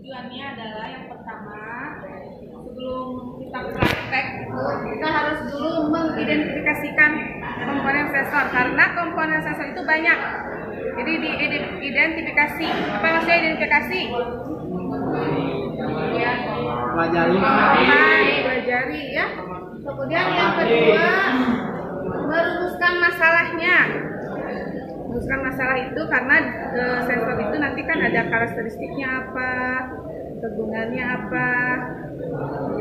Tujuannya adalah yang pertama, sebelum kita praktek kita harus dulu mengidentifikasikan komponen sensor, karena komponen sensor itu banyak. Jadi diidentifikasi. Apa maksudnya identifikasi? Ya, pelajari ya. Kemudian yang kedua, merumuskan masalahnya. Merumuskan masalah itu karena sensor itu nanti kan ada karakteristiknya apa, kegunaannya apa,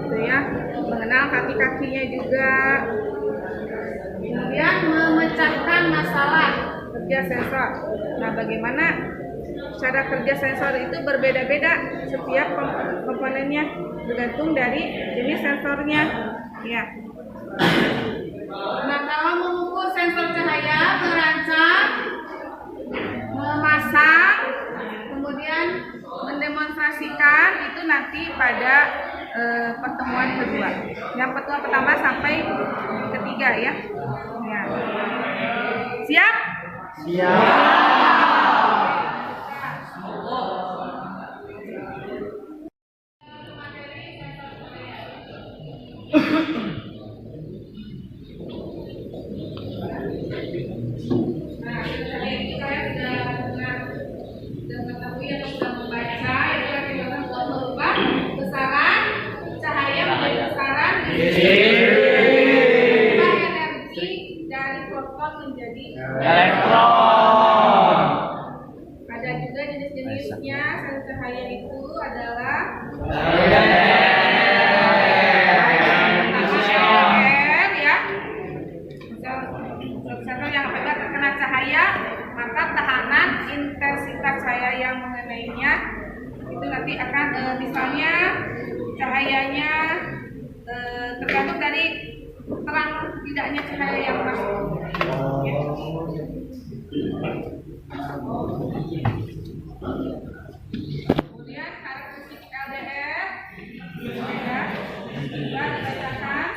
gitu ya. Mengenal kaki-kakinya juga. Kemudian memecahkan masalah kerja sensor. Nah, bagaimana cara kerja sensor itu berbeda-beda setiap komponennya, bergantung dari jenis sensornya. Ya. Nah, kalau mengukur sensor cahaya, merancang, memasang, kemudian mendemonstrasikan itu nanti pada pertemuan kedua. Yang pertemuan pertama sampai ketiga ya. Ya. Siap? Siap. Elektron. Ada juga jenis-jenisnya sensor cahaya itu adalah ya. Sensor yang apabila terkena cahaya, maka tahanan intensitas cahaya yang mengenainya itu nanti akan misalnya cahayanya tergantung dari terang tidaknya cahaya yang masuk. Kemudian karakteristik LDR ya, kita dibacakan.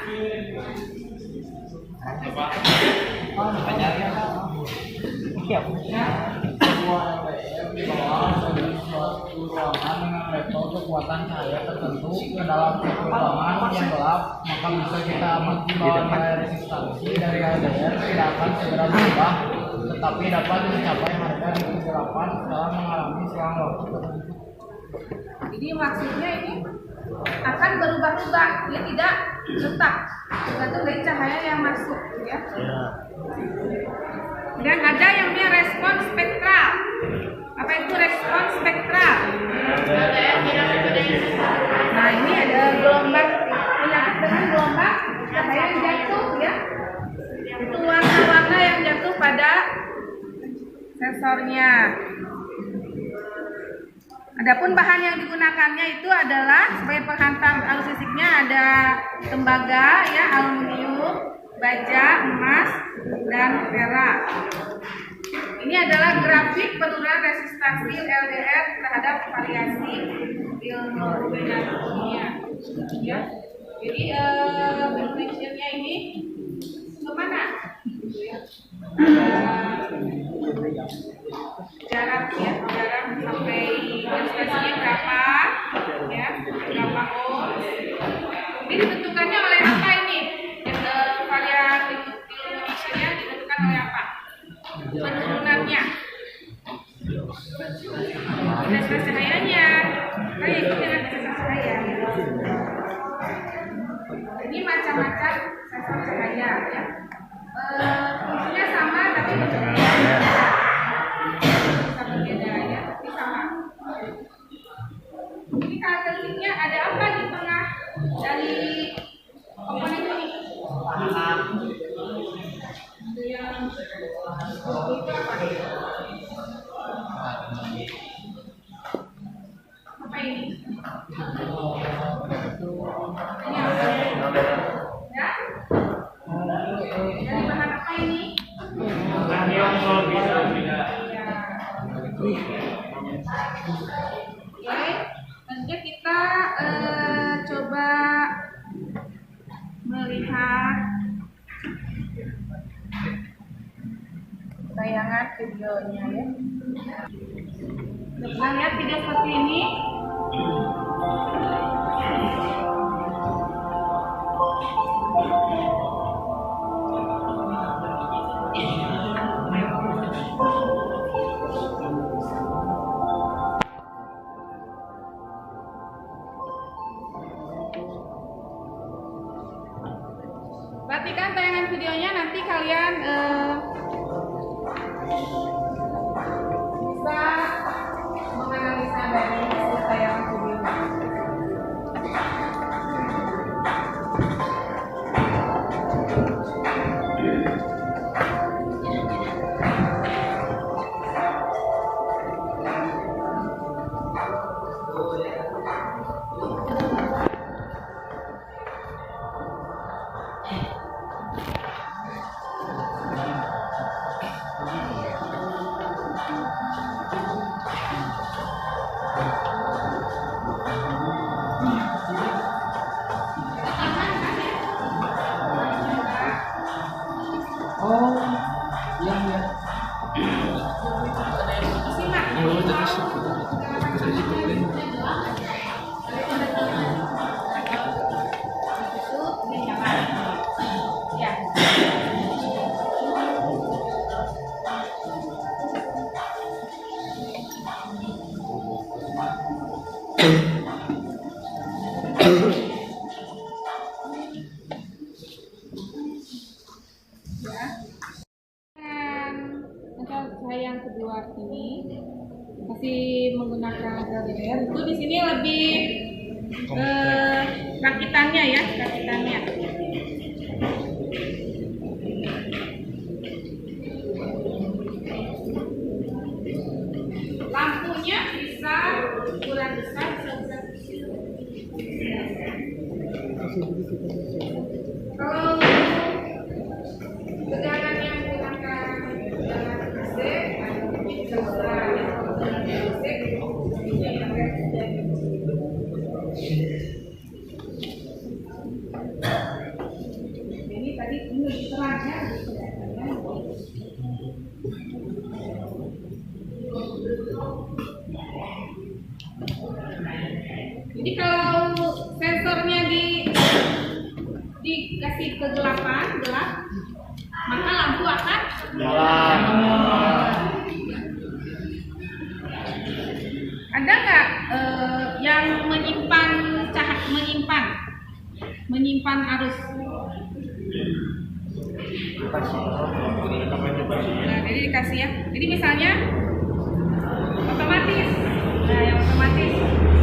Ruangan dengan level kekuatan cahaya tertentu ke dalam ruangan yang gelap, maka bisa kita amati bahwa nilai resistansi dari LDR tidak akan segera berubah, tetapi dapat mencapai harga di kegelapan setelah mengalami selang waktu tertentu. Jadi maksudnya ini akan berubah-ubah, dia tidak tetap, tergantung dari cahaya yang masuk, ya. Dan ada yang namanya respon spektral. Apa itu respon spektral? Nah, ini ada gelombang menyangkut dengan gelombang cahaya yang jatuh, ya. Itu warna-warna yang jatuh pada sensornya. Adapun bahan yang digunakannya itu adalah sebagai penghantar arus listriknya ada tembaga, ya, aluminium, baja, emas, dan perak. Ini adalah grafik penurunan resistansi LDR terhadap variasi ilmu luminasinya. Ya. Jadi informationnya ini kemana? Jarak ya, jarak sampai resistansinya berapa, ya, berapa ohm. Ini ditentukannya oleh apa ini? Variasi illuminationnya ditentukan oleh apa? Penurunannya, intensitas cahayanya, kayak itu dengan intensitas cahaya. Ini macam-macam sensor cahaya, ya. Fungsinya sama tapi berbeda. Bisa berbeda, ya, tapi sama. Ini karakteristiknya ada apa di tengah dari komponen ini? Itu yang itu apa? Apa ini? Ini apa? Ya? Dari bahan apa ini? Oke, nanti kita coba melihat tayangan videonya, ya. Kita lihat video seperti ini. Perhatikan tayangan videonya, nanti kalian bisa menganalisa dari tayangan videonya. Oh, iya iya. Saya yang kedua ini masih menggunakan LDR, itu di sini lebih rakitannya ya, rakitannya. Lampunya bisa ukuran besar, bisa ukuran kecil. Kalau tegangan yang menggunakan tegangan AC, bisa ukuran AC, ini tadi ini terangnya. Jadi kalau sensornya dikasih kegelapan, gelap, maka lampu akan Nyala. Ada nggak yang menyimpan arus? Nah, jadi dikasih ya. Jadi misalnya otomatis. Nah, yang otomatis.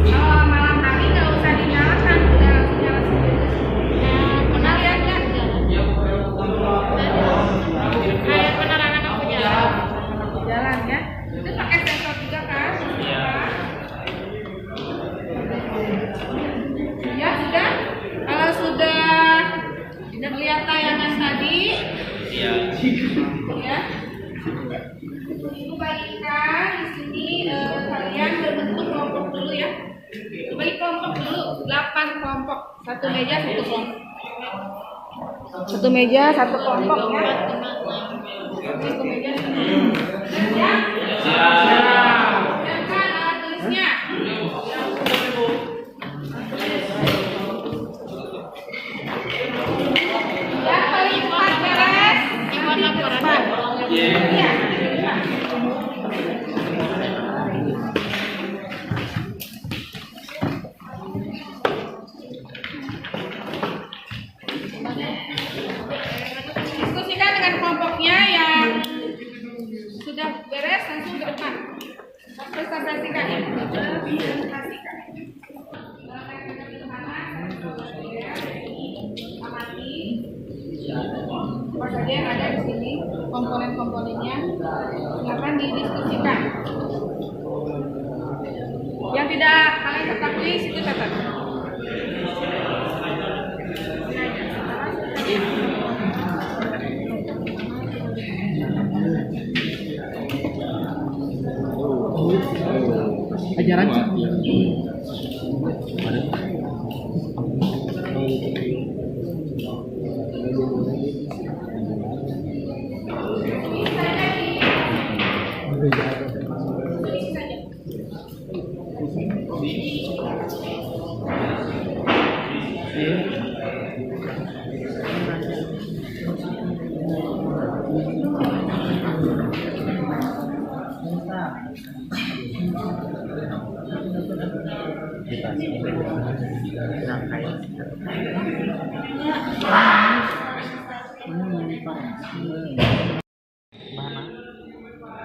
Kalau malam hari nggak usah dinyalakan, udah langsung nyala sendiri. Nah, pernah lihat nggak? Kayak penerangan lampu jalan. Jalan ya. Itu pakai sensor juga kan? Iya. Ya sudah. Kalau sudah lihat tayangan tadi, ya. Bagikan di sini kalian berbentuk kelompok dulu ya. Bagi kelompok dulu 8 kelompok, satu meja satu kelompok. Satu meja satu kelompok ya. Satu meja. Ya. Silakan tulisnya. Yang paling cepat beres, ikut laporan. Iya. Diskusikan dengan kelompoknya yang sudah beres, langsung ke depan. Presentasikan ya. Presentasikan. Amati apa saja yang ada di sini, komponen-komponennya, silakan didiskusikan. Yang tidak kalian ketahui, situ catat. Ajaran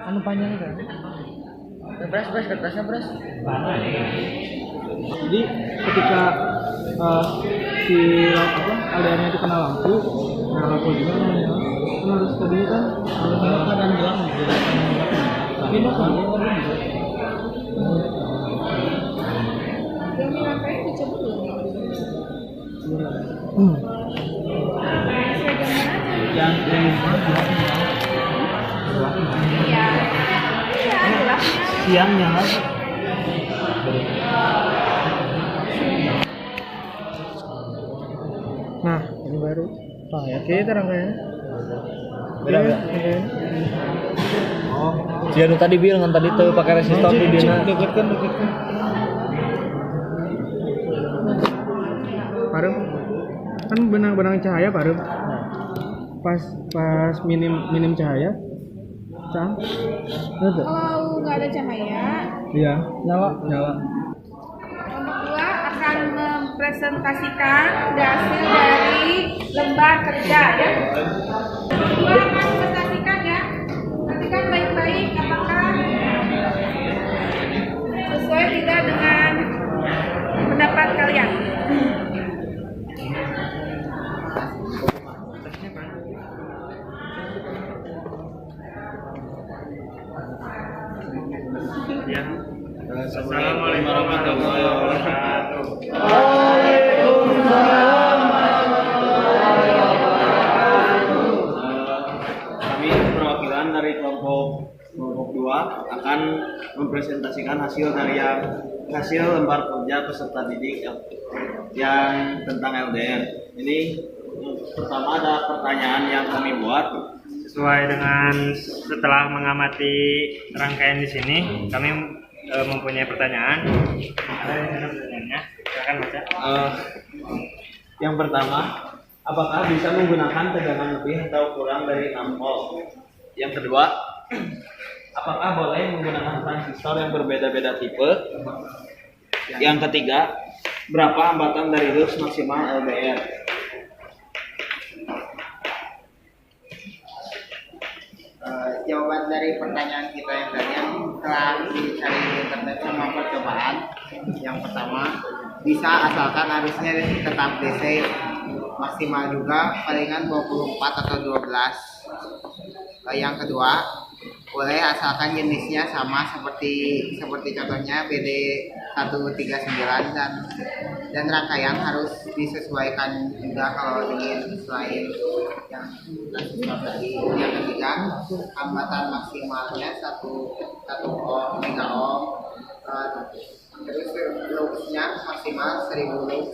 Anu panjang kan? Kertasnya beras. Jadi ketika si LDR-nya itu kena lampu, nah lampu juga kan harus tadi kan keadaan gelap tapi ini kan Yang dirangkai dicoba belum? yang Iya. Iya, gelapnya. siangnya nah ini baru Pak ya oke terang kayaknya beda oh dia tadi bilang tadi tuh pakai resistor di dia deketkan Parum kan benang-benang cahaya Parum pas minim cahaya Cang Kalau nggak ada cahaya, iya nyala kelompok 2 akan mempresentasikan hasil dari lembar kerja ya. Kelompok 2 akan mempresentasikan ya. Perhatikan baik-baik apakah sesuai tidak dengan pendapat kalian. Ya. Assalamualaikum warahmatullahi wabarakatuh. Kami perwakilan dari kelompok 2 akan mempresentasikan hasil lembar kerja peserta didik yang tentang LDR. Ini pertama ada pertanyaan yang kami buat. Sesuai dengan setelah mengamati rangkaian di sini, kami mempunyai pertanyaan. Ada yang ada pertanyaannya? Silakan baca. Yang pertama, apakah bisa menggunakan tegangan lebih atau kurang dari 6 volt? Yang kedua, apakah boleh menggunakan transistor yang berbeda-beda tipe? Yang ketiga, berapa hambatan dari lux maksimal LDR? Jawaban dari pertanyaan kita yang tadi yang telah dicari di internet sama percobaan. Yang pertama, bisa asalkan arusnya tetap DC, maksimal juga palingan 24 atau 12. Yang kedua, boleh asalkan jenisnya sama seperti contohnya BD 139 dan rangkaian harus disesuaikan juga kalau ingin selain yang tadi. Yang ketiga, hambatan maksimalnya 1 ohm, 3 ohm, terus luxnya maksimal 1000 lux.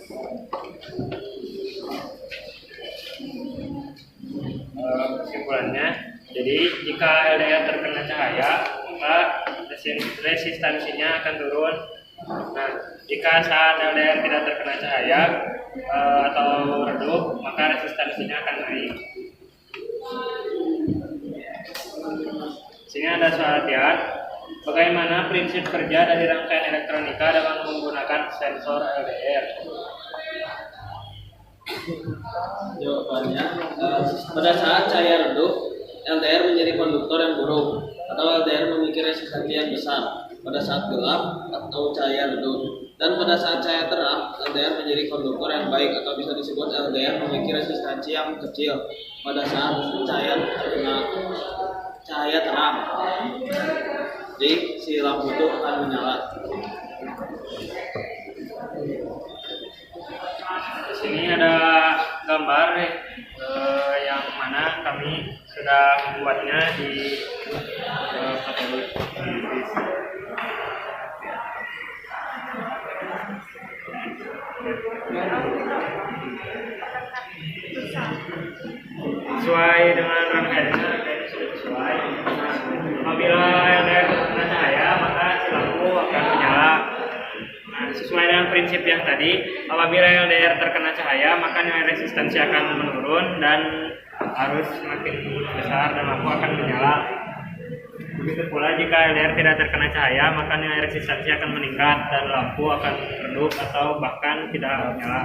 Kesimpulannya, jadi jika LDR terkena cahaya, maka resistansinya akan turun. Nah, jika saat LDR tidak terkena cahaya atau redup, maka resistansinya akan naik. Sini ada soal latihan. Bagaimana prinsip kerja dari rangkaian elektronika dalam menggunakan sensor LDR? Jawabannya, pada saat cahaya redup, LDR menjadi konduktor yang buruk, atau LDR memiliki resistansi yang besar pada saat gelap atau cahaya redup. Dan pada saat cahaya terang, LDR menjadi konduktor yang baik, atau bisa disebut LDR memiliki resistansi yang kecil pada saat cahaya terang. Jadi si lampu itu akan menyala. Di sini ada gambar yang mana kami sudah membuatnya di sesuai dengan rangkaiannya sudah sesuai. Apabila LDR terkena cahaya, maka si lampu akan menyala. sesuai dengan prinsip yang tadi, apabila LDR terkena cahaya, maka nilai resistansi akan menurun dan arus semakin besar dan lampu akan menyala. Begitu pula jika LDR tidak terkena cahaya, maka nilai resistansi akan meningkat dan lampu akan redup atau bahkan tidak menyala.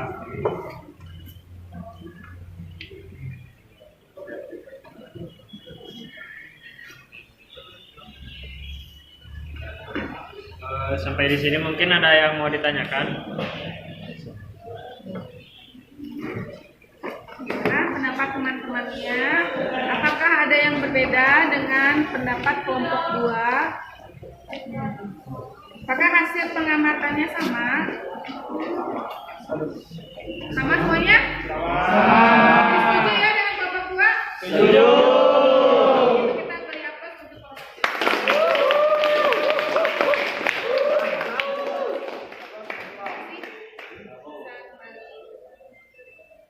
Sampai di sini mungkin ada yang mau ditanyakan. Gimana pendapat teman-temannya? Apakah ada yang berbeda dengan pendapat kelompok 2? Apakah hasil pengamatannya sama? Sama semuanya? Setuju ya dengan kelompok 2? Setuju. Kita beri aplaus untuk kelompok 2.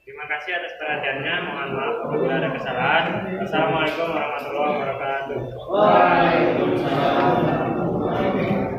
Terima kasih atas perhatiannya. Mohon maaf apabila ada kesalahan. Assalamualaikum warahmatullahi wabarakatuh. Waalaikumsalam.